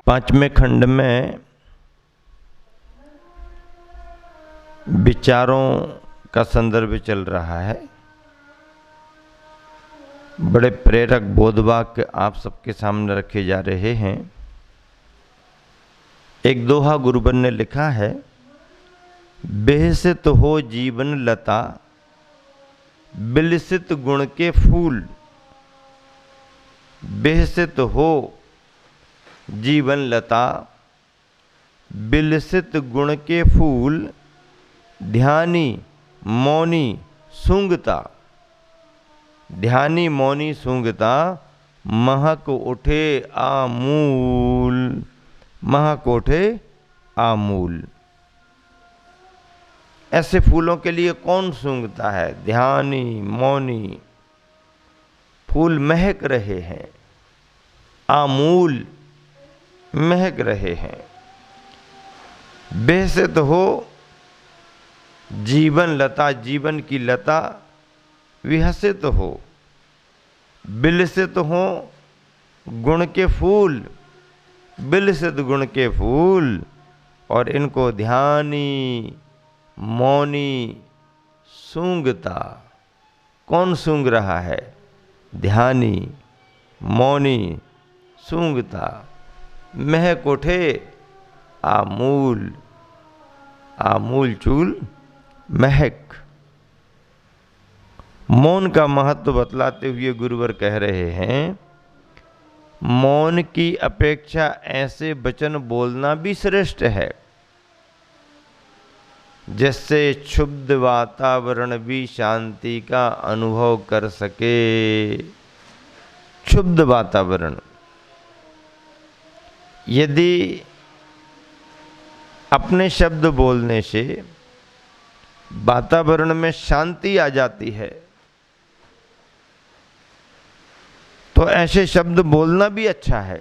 पांचवें खंड में विचारों का संदर्भ चल रहा है। बड़े प्रेरक बोधवाक्य आप सबके सामने रखे जा रहे हैं। एक दोहा गुरुवर ने लिखा है, बेहसित हो जीवन लता बिलसित गुण के फूल। बेहसित हो जीवन लता बिलसित गुण के फूल। ध्यानी मौनी सूंघता। ध्यानी मौनी सूंघता महक उठे आमूल। महक उठे आमूल। ऐसे फूलों के लिए कौन सूंघता है? ध्यानी मौनी। फूल महक रहे हैं, आमूल महक रहे हैं। बेहसित हो जीवन लता, जीवन की लता विहसित हो। बिलसित हो गुण के फूल, बिलसित गुण के फूल। और इनको ध्यानी मौनी सूंघता। कौन सूंघ रहा है? ध्यानी मौनी सूंघता। महक उठे आमूल। आमूल चूल महक। मौन का महत्व बतलाते हुए गुरुवर कह रहे हैं, मौन की अपेक्षा ऐसे वचन बोलना भी श्रेष्ठ है जिससे क्षुब्ध वातावरण भी शांति का अनुभव कर सके। क्षुब्ध वातावरण, यदि अपने शब्द बोलने से वातावरण में शांति आ जाती है तो ऐसे शब्द बोलना भी अच्छा है।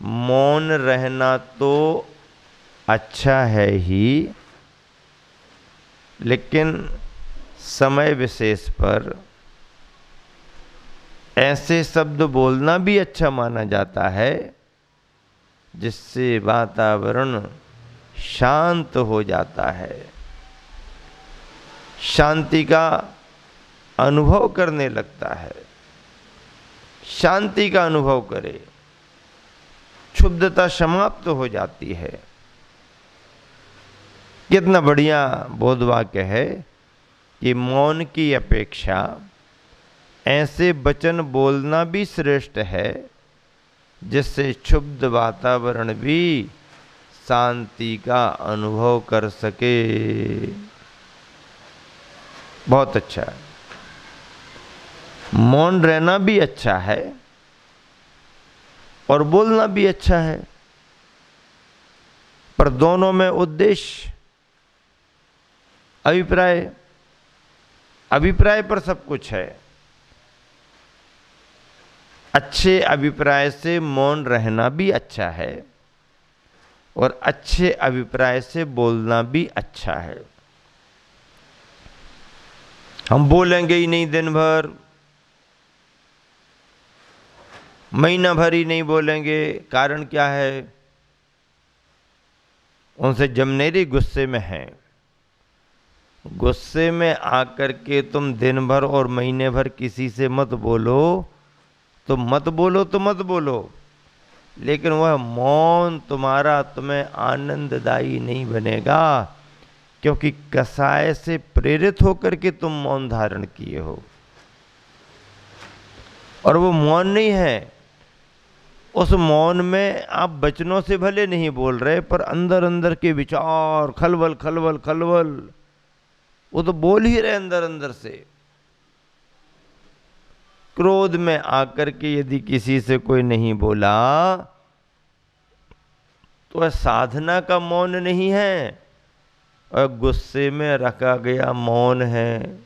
मौन रहना तो अच्छा है ही, लेकिन समय विशेष पर ऐसे शब्द बोलना भी अच्छा माना जाता है जिससे वातावरण शांत हो जाता है, शांति का अनुभव करने लगता है। शांति का अनुभव करे, क्षुब्धता समाप्त हो जाती है। कितना बढ़िया बोधवाक्य है कि मौन की अपेक्षा ऐसे वचन बोलना भी श्रेष्ठ है जिससे क्षुब्ध वातावरण भी शांति का अनुभव कर सके। बहुत अच्छा है। मौन रहना भी अच्छा है और बोलना भी अच्छा है, पर दोनों में उद्देश्य अभिप्राय, अभिप्राय पर सब कुछ है। अच्छे अभिप्राय से मौन रहना भी अच्छा है और अच्छे अभिप्राय से बोलना भी अच्छा है। हम बोलेंगे ही नहीं दिन भर, महीना भर ही नहीं बोलेंगे। कारण क्या है? उनसे जमनेरी गुस्से में है। गुस्से में आकर के तुम दिन भर और महीने भर किसी से मत बोलो तो मत बोलो, तो मत बोलो, लेकिन वह मौन तुम्हारा तुम्हें आनंददायी नहीं बनेगा, क्योंकि कसाय से प्रेरित होकर के तुम मौन धारण किए हो। और वो मौन नहीं है, उस मौन में आप वचनों से भले नहीं बोल रहे, पर अंदर अंदर के विचार, खलबल खलबल खलबल, वो तो बोल ही रहे अंदर अंदर से। क्रोध में आकर के यदि किसी से कोई नहीं बोला तो वह साधना का मौन नहीं है, और गुस्से में रखा गया मौन है।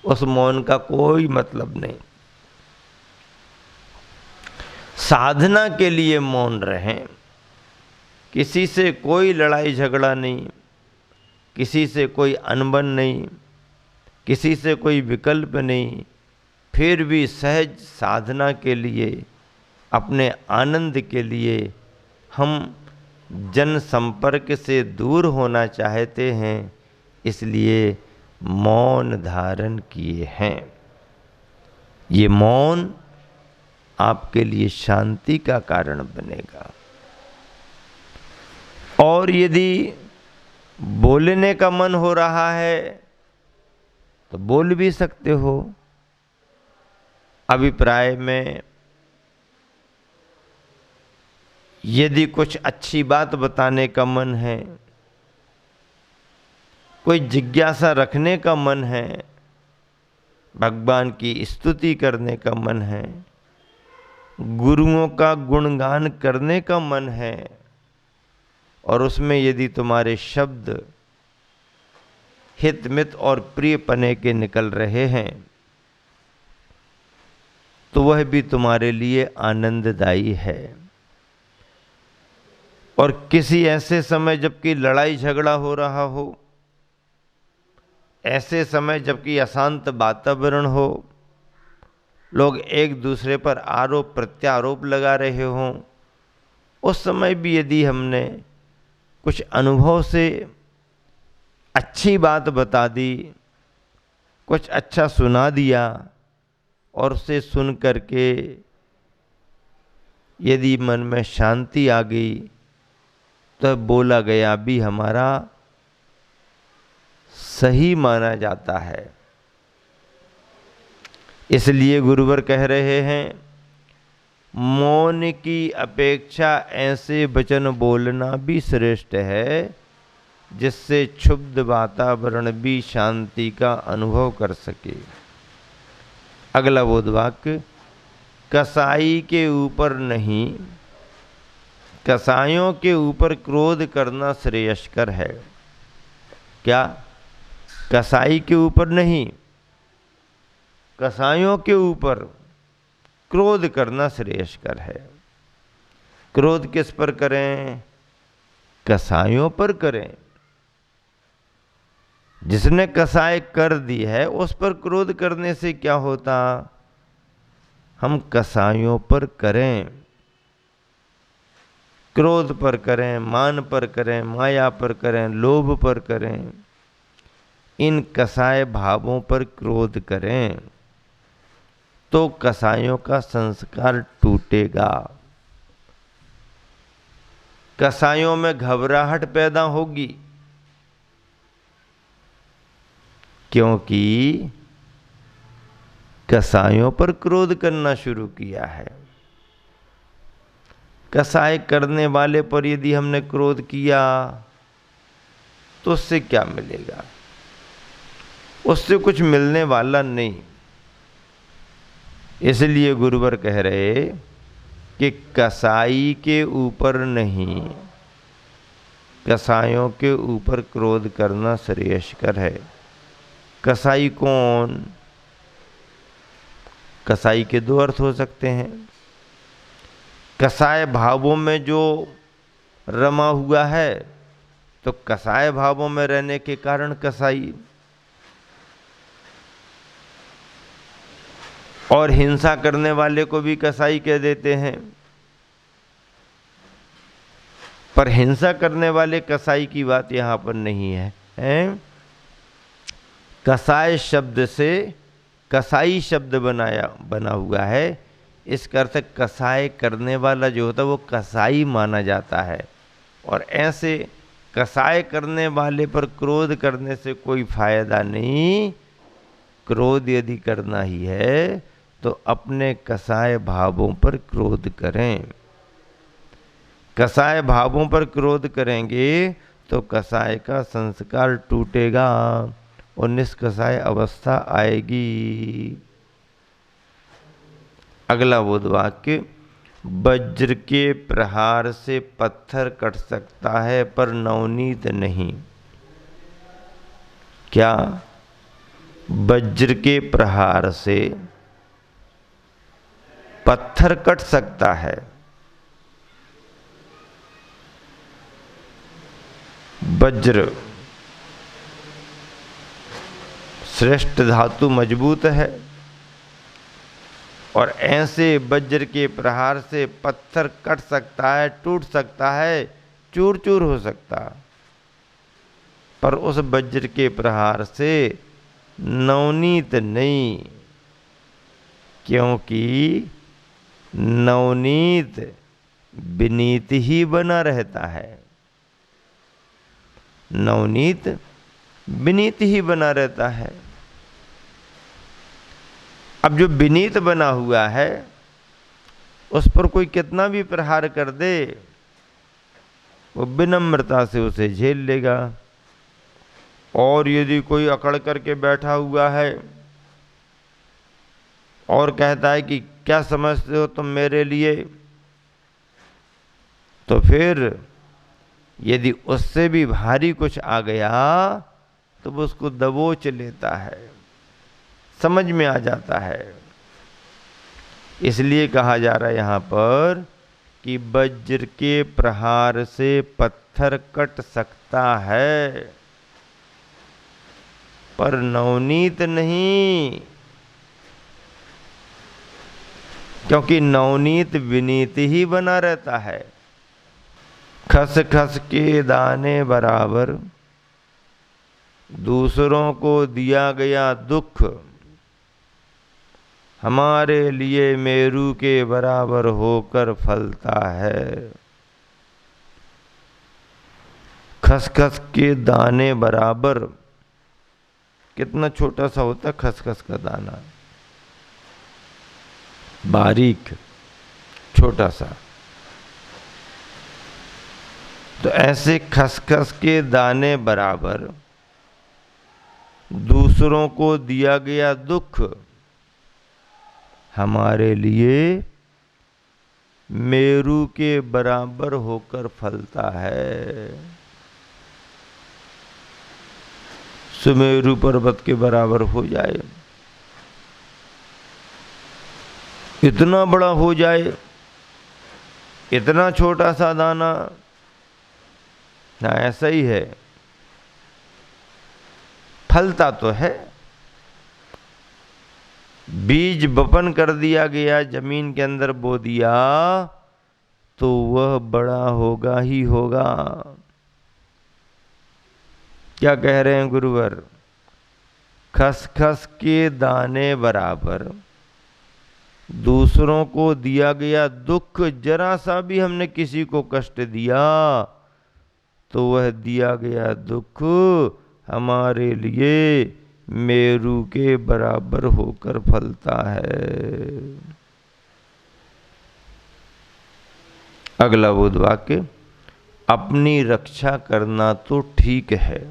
उस मौन का कोई मतलब नहीं। साधना के लिए मौन रहें। किसी से कोई लड़ाई झगड़ा नहीं, किसी से कोई अनबन नहीं, किसी से कोई विकल्प नहीं, फिर भी सहज साधना के लिए अपने आनंद के लिए हम जन संपर्क से दूर होना चाहते हैं, इसलिए मौन धारण किए हैं। ये मौन आपके लिए शांति का कारण बनेगा। और यदि बोलने का मन हो रहा है तो बोल भी सकते हो। अभिप्राय में यदि कुछ अच्छी बात बताने का मन है, कोई जिज्ञासा रखने का मन है, भगवान की स्तुति करने का मन है, गुरुओं का गुणगान करने का मन है, और उसमें यदि तुम्हारे शब्द हितमित और प्रियपने के निकल रहे हैं तो वह भी तुम्हारे लिए आनंददायी है। और किसी ऐसे समय जबकि लड़ाई झगड़ा हो रहा हो, ऐसे समय जबकि अशांत वातावरण हो, लोग एक दूसरे पर आरोप प्रत्यारोप लगा रहे हों, उस समय भी यदि हमने कुछ अनुभव से अच्छी बात बता दी, कुछ अच्छा सुना दिया, और उसे सुन करके यदि मन में शांति आ गई तो बोला गया भी हमारा सही माना जाता है। इसलिए गुरुवर कह रहे हैं, मौन की अपेक्षा ऐसे वचन बोलना भी श्रेष्ठ है जिससे क्षुब्ध वातावरण भी शांति का अनुभव कर सके। अगला बोध वाक्य, कसाई के ऊपर नहीं, कसाइयों के ऊपर क्रोध करना श्रेयस्कर है। क्या? कसाई के ऊपर नहीं, कसाइयों के ऊपर क्रोध करना श्रेयस्कर है। क्रोध किस पर करें? कसाइयों पर करें। जिसने कसाई कर दी है उस पर क्रोध करने से क्या होता? हम कसाइयों पर करें, क्रोध पर करें, मान पर करें, माया पर करें, लोभ पर करें, इन कसाय भावों पर क्रोध करें तो कसाइयों का संस्कार टूटेगा। कसाइयों में घबराहट पैदा होगी, क्योंकि कसाइयों पर क्रोध करना शुरू किया है। कसाई करने वाले पर यदि हमने क्रोध किया तो उससे क्या मिलेगा? उससे कुछ मिलने वाला नहीं। इसलिए गुरुवर कह रहे कि कसाई के ऊपर नहीं, कसाइयों के ऊपर क्रोध करना श्रेयस्कर है। कसाई कौन? कसाई के दो अर्थ हो सकते हैं। कसाय भावों में जो रमा हुआ है तो कसाय भावों में रहने के कारण कसाई, और हिंसा करने वाले को भी कसाई कह देते हैं। पर हिंसा करने वाले कसाई की बात यहां पर नहीं है, हैं? कसाय शब्द से कसाई शब्द बना हुआ है। इसका अर्थ कसाय करने वाला जो होता है वो कसाई माना जाता है। और ऐसे कसाय करने वाले पर क्रोध करने से कोई फायदा नहीं। क्रोध यदि करना ही है तो अपने कसाय भावों पर क्रोध करें। कसाय भावों पर क्रोध करेंगे तो कसाय का संस्कार टूटेगा और निष्कसाय अवस्था आएगी। अगला बोध वाक्य, वज्र के प्रहार से पत्थर कट सकता है पर नवनीत नहीं। क्या? वज्र के प्रहार से पत्थर कट सकता है, वज्र श्रेष्ठ धातु, मजबूत है, और ऐसे वज्र के प्रहार से पत्थर कट सकता है, टूट सकता है, चूर चूर हो सकता, पर उस वज्र के प्रहार से नवनीत नहीं, क्योंकि नवनीत विनीत ही बना रहता है। नवनीत विनीत ही बना रहता है। अब जो विनीत बना हुआ है उस पर कोई कितना भी प्रहार कर दे वो विनम्रता से उसे झेल लेगा। और यदि कोई अकड़ करके बैठा हुआ है और कहता है कि क्या समझते हो तुम मेरे लिए, तो फिर यदि उससे भी भारी कुछ आ गया तो वो उसको दबोच लेता है, समझ में आ जाता है। इसलिए कहा जा रहा है यहाँ पर कि वज्र के प्रहार से पत्थर कट सकता है पर नवनीत नहीं, क्योंकि नवनीत विनीत ही बना रहता है। खस खस के दाने बराबर दूसरों को दिया गया दुख हमारे लिए मेरू के बराबर होकर फलता है। खसखस के दाने बराबर, कितना छोटा सा होता है खसखस का दाना, बारीक छोटा सा। तो ऐसे खसखस के दाने बराबर दूसरों को दिया गया दुख हमारे लिए मेरू के बराबर होकर फलता है। सुमेरु पर्वत के बराबर हो जाए, इतना बड़ा हो जाए, इतना छोटा सा दाना ना, ऐसा ही है। फलता तो है, बीज बपन कर दिया गया, जमीन के अंदर बो दिया तो वह बड़ा होगा ही होगा। क्या कह रहे हैं गुरुवर? खसखस के दाने बराबर दूसरों को दिया गया दुख, जरा सा भी हमने किसी को कष्ट दिया तो वह दिया गया दुख हमारे लिए मेरू के बराबर होकर फलता है। अगला बोध वाक्य, अपनी रक्षा करना तो ठीक है,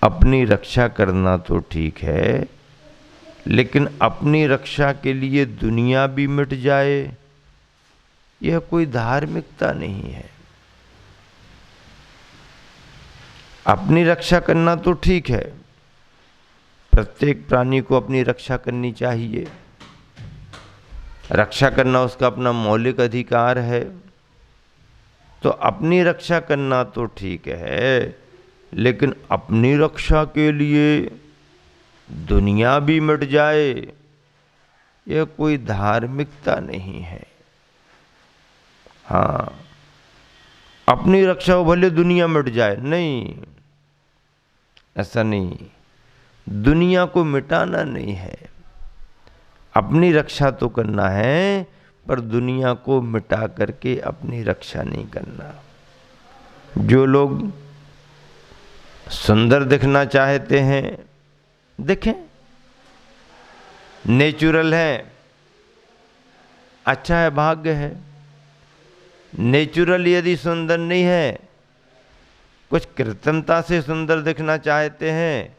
अपनी रक्षा करना तो ठीक है, लेकिन अपनी रक्षा के लिए दुनिया भी मिट जाए यह कोई धार्मिकता नहीं है। अपनी रक्षा करना तो ठीक है, प्रत्येक प्राणी को अपनी रक्षा करनी चाहिए, रक्षा करना उसका अपना मौलिक अधिकार है। तो अपनी रक्षा करना तो ठीक है, लेकिन अपनी रक्षा के लिए दुनिया भी मिट जाए यह कोई धार्मिकता नहीं है। हाँ, अपनी रक्षा हो भले दुनिया मिट जाए, नहीं, ऐसा नहीं, दुनिया को मिटाना नहीं है। अपनी रक्षा तो करना है पर दुनिया को मिटा करके अपनी रक्षा नहीं करना। जो लोग सुंदर दिखना चाहते हैं देखें, नेचुरल है, अच्छा है, भाग्य है। नेचुरल यदि सुंदर नहीं है, कुछ कृत्रिमता से सुंदर दिखना चाहते हैं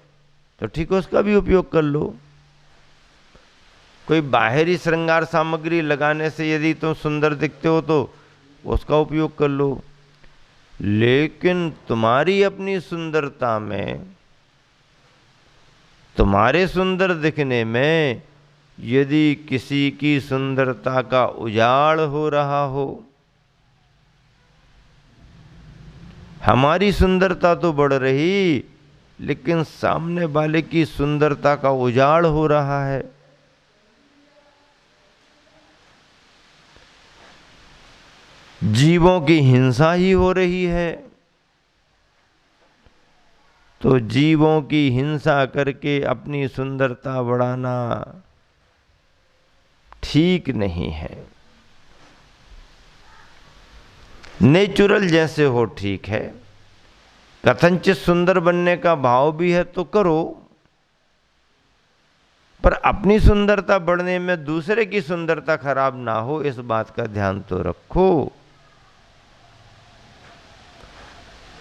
तो ठीक है, उसका भी उपयोग कर लो। कोई बाहरी श्रृंगार सामग्री लगाने से यदि तुम सुंदर दिखते हो तो उसका उपयोग कर लो, लेकिन तुम्हारी अपनी सुंदरता में, तुम्हारे सुंदर दिखने में यदि किसी की सुंदरता का उजाड़ हो रहा हो, हमारी सुंदरता तो बढ़ रही लेकिन सामने वाले की सुंदरता का उजाड़ हो रहा है, जीवों की हिंसा ही हो रही है। तो जीवों की हिंसा करके अपनी सुंदरता बढ़ाना ठीक नहीं है। नेचुरल जैसे हो ठीक है, कथनचित सुंदर बनने का भाव भी है तो करो, पर अपनी सुंदरता बढ़ने में दूसरे की सुंदरता खराब ना हो, इस बात का ध्यान तो रखो।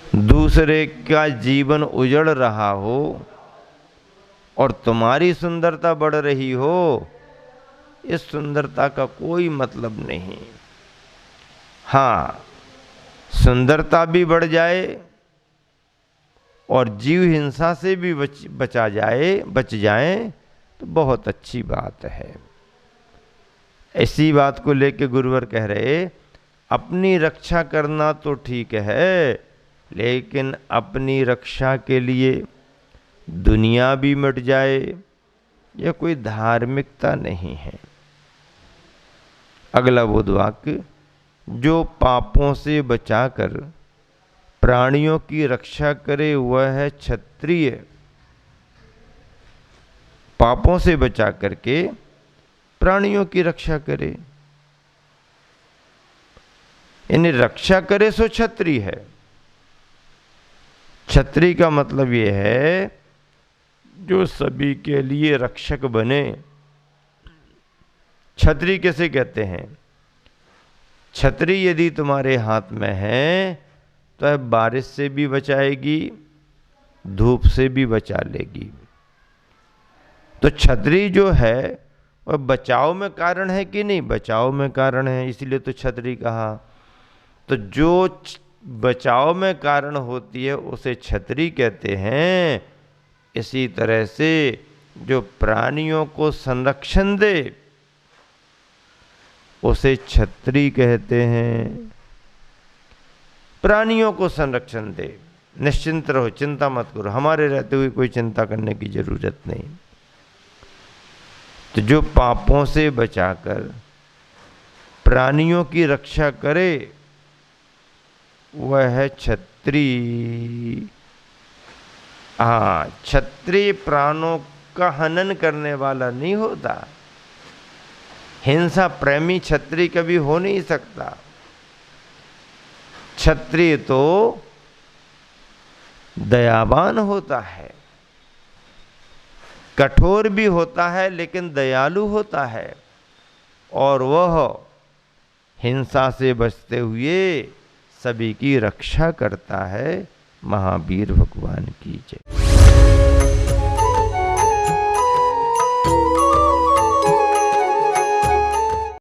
दूसरे का जीवन उजड़ रहा हो और तुम्हारी सुंदरता बढ़ रही हो, इस सुंदरता का कोई मतलब नहीं। हाँ, सुंदरता भी बढ़ जाए और जीव हिंसा से भी बच जाए तो बहुत अच्छी बात है। ऐसी बात को लेके गुरुवर कह रहे, अपनी रक्षा करना तो ठीक है, लेकिन अपनी रक्षा के लिए दुनिया भी मिट जाए, यह कोई धार्मिकता नहीं है। अगला बुध वाक्य, जो पापों से बचाकर प्राणियों की रक्षा करे वह है क्षत्रिय। पापों से बचा करके प्राणियों की रक्षा करे, यानी रक्षा करे सो क्षत्रिय है। क्षत्रिय का मतलब यह है जो सभी के लिए रक्षक बने। क्षत्रिय कैसे कहते हैं? छतरी यदि तुम्हारे हाथ में है तो है बारिश से भी बचाएगी, धूप से भी बचा लेगी। तो छतरी जो है वह बचाव में कारण है कि नहीं? बचाव में कारण है, इसलिए तो छतरी कहा। तो जो बचाव में कारण होती है उसे छतरी कहते हैं। इसी तरह से जो प्राणियों को संरक्षण दे उसे छतरी कहते हैं। प्राणियों को संरक्षण दे, निश्चिंत रहो, चिंता मत करो, हमारे रहते हुए कोई चिंता करने की जरूरत नहीं। तो जो पापों से बचाकर प्राणियों की रक्षा करे वह है क्षत्रिय। हाँ, क्षत्रिय प्राणों का हनन करने वाला नहीं होता। हिंसा प्रेमी क्षत्रिय कभी हो नहीं सकता। क्षत्रिय तो दयावान होता है, कठोर भी होता है लेकिन दयालु होता है, और वह हिंसा से बचते हुए सभी की रक्षा करता है। महावीर भगवान की जय।